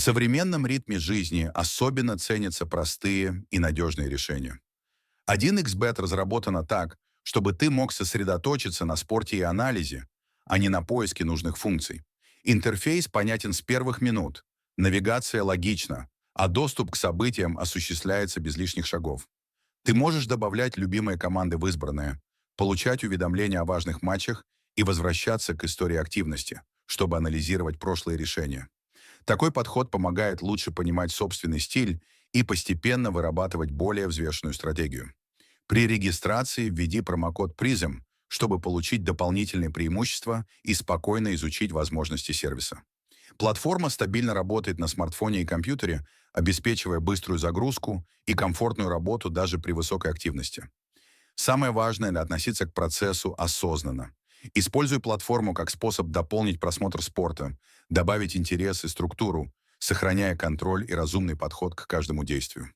современном ритме жизни особенно ценятся простые и надежные решения. 1xBet разработана так, чтобы ты мог сосредоточиться на спорте и анализе, а не на поиске нужных функций. Интерфейс понятен с первых минут, навигация логична, а доступ к событиям осуществляется без лишних шагов. Ты можешь добавлять любимые команды в избранное, получать уведомления о важных матчах и возвращаться к истории активности, чтобы анализировать прошлые решения. Такой подход помогает лучше понимать собственный стиль и постепенно вырабатывать более взвешенную стратегию. При регистрации введи промокод PRISM, чтобы получить дополнительные преимущества и спокойно изучить возможности сервиса. Платформа стабильно работает на смартфоне и компьютере, обеспечивая быструю загрузку и комфортную работу даже при высокой активности. Самое важное — относиться к процессу осознанно. Используй платформу как способ дополнить просмотр спорта, добавить интерес и структуру, сохраняя контроль и разумный подход к каждому действию.